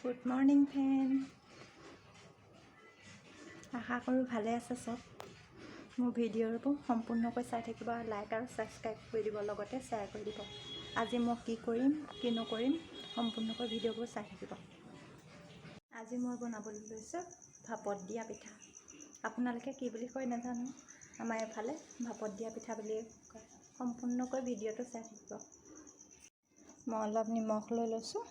Good morning friend, আশা কৰোঁ ভালে আছে চব। মোৰ ভিডিঅ'বোৰ সম্পূৰ্ণকৈ চাই থাকিব, লাইক আৰু ছাবস্ক্ৰাইব কৰি দিব, লগতে শ্বেয়াৰ কৰি দিব। আজি মই কি কৰিম কি নকৰিম সম্পূৰ্ণকৈ ভিডিঅ'বোৰ চাই থাকিব। আজি মই বনাবলৈ লৈছোঁ ভাপত দিয়া পিঠা। আপোনালোকে কি বুলি কয় নাজানো, আমাৰ এফালে ভাপত দিয়া পিঠা বুলি কয়। সম্পূৰ্ণকৈ ভিডিঅ'টো চাই থাকিব। মই অলপ নিমখ লৈ লৈছোঁ,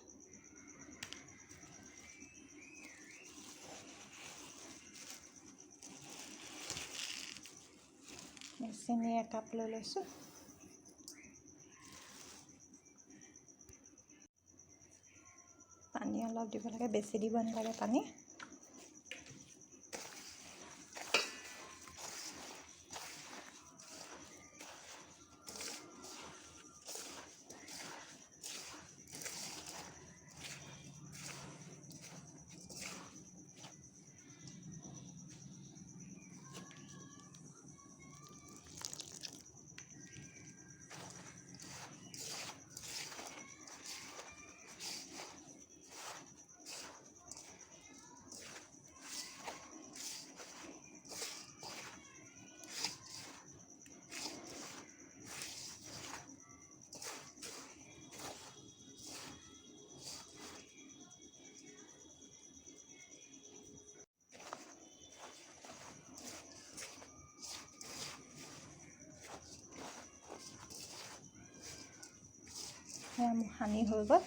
চেনি একাপ লৈ লৈছোঁ, পানী অলপ দিব লাগে, বেছি দিব নালাগে পানী। মোৰ সানি হৈ গ'ল।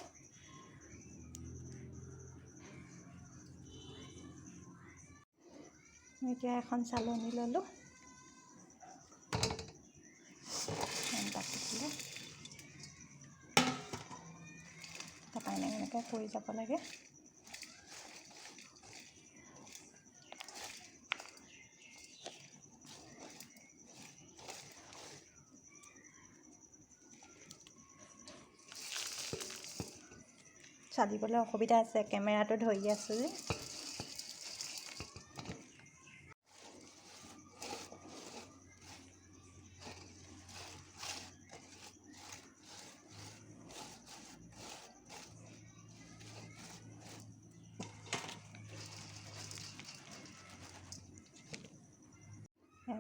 এতিয়া এখন চালনী ল'লোঁ, তাৰপৰা এনেকৈ কৰি যাব লাগে। চালিবলৈ অসুবিধা আছে, কেমেৰাটো ধৰি আছোঁ যে।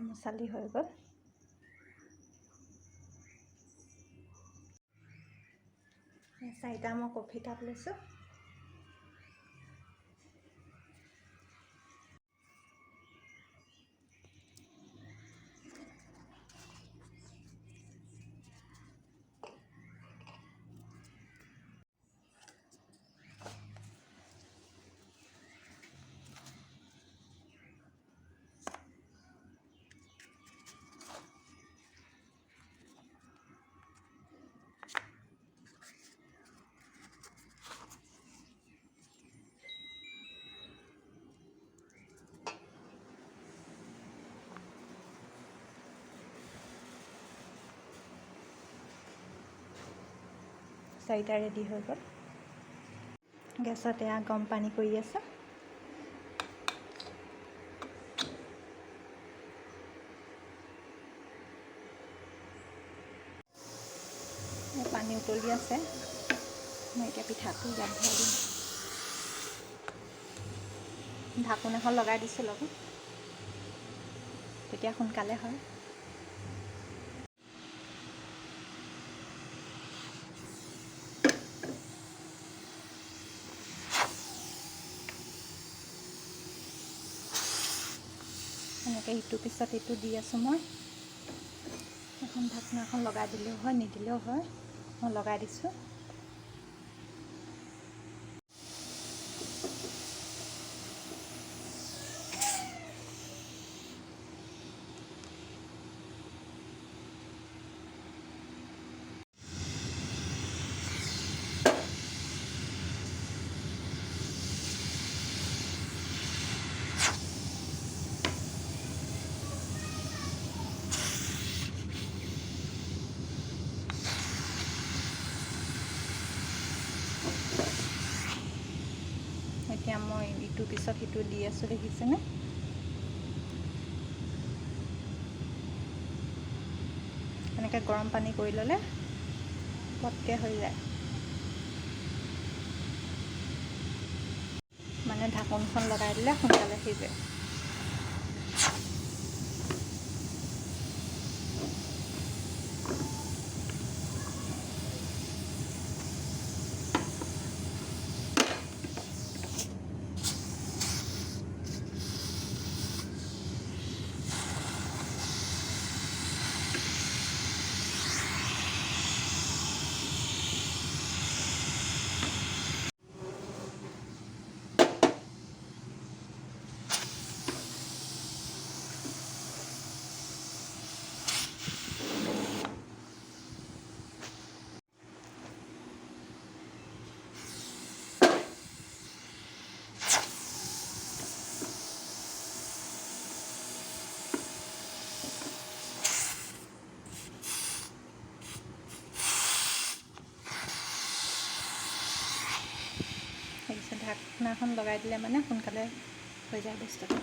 মোৰ চালি হৈ গ'ল। চাৰিটা মই কফি কাপ লৈছোঁ। চাৰিটা ৰেডি হৈ গ'ল। গেছত এয়া গৰম পানী কৰি আছে। পানী উতলি আছে, মই এতিয়া পিঠাটো ইয়াত ভৰাই দিম। ঢাকোন এখন লগাই দিছোঁ লগত, তেতিয়া সোনকালে হয়। এনেকৈ ইটোৰ পিছত ইটো দি আছোঁ। মই এখন ঢাকোন এখন লগাই দিলেও হয়, নিদিলেও হয়, মই লগাই দিছোঁ। এতিয়া মই ইটোৰ পিছত সিটো দি আছোঁ, দেখিছেনে? এনেকৈ গৰম পানী কৰি ল'লে পটকৈ হৈ যায়। মানে ঢাকোনখন লগাই দিলে সোনকালে সিজে। তাৰপিছত ঢাকনাখন লগাই দিলে মানে সোনকালে হৈ যায় বস্তুটো।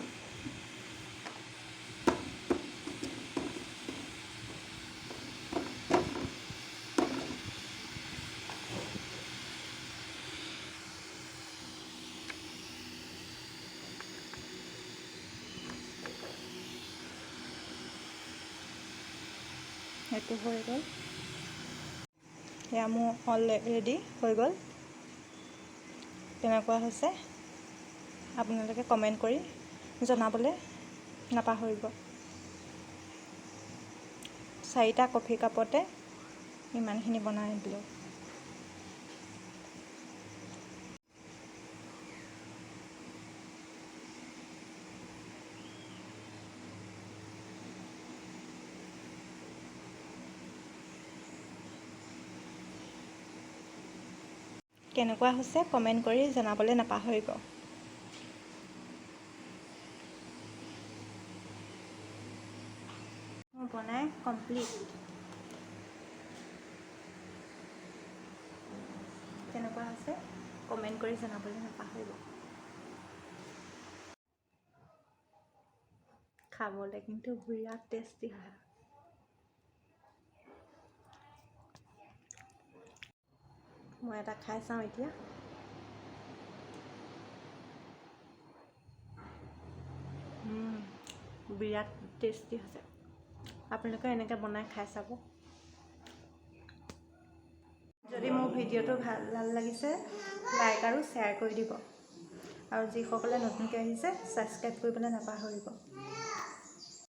সেইটো হৈ গ'ল। এয়া মোৰ অলৰেডি হৈ গ'ল। কেনেকুৱা হৈছে আপোনালোকে কমেণ্ট কৰি জনাবলৈ নাপাহৰিব। 4টা কফি কাপতে ইমানখিনি বনাই দিলোঁ। কেনেকুৱা হৈছে কমেণ্ট কৰি জনাবলৈ নাপাহৰিব। মোৰ বনাই কমপ্লিট। কেনেকুৱা হৈছে কমেণ্ট কৰি জনাবলৈ নাপাহৰিব। খাবলৈ কিন্তু বিৰাট টেষ্টি হয়। মই এটা খাই চাওঁ এতিয়া। বিৰাট টেষ্টি হৈছে। আপোনালোকে এনেকৈ বনাই খাই চাব। যদি মোৰ ভিডিঅ'টো ভাল লাগিছে লাইক আৰু শ্বেয়াৰ কৰি দিব। আৰু যিসকলে নতুনকৈ আহিছে ছাবস্ক্ৰাইব কৰিবলৈ নাপাহৰিব।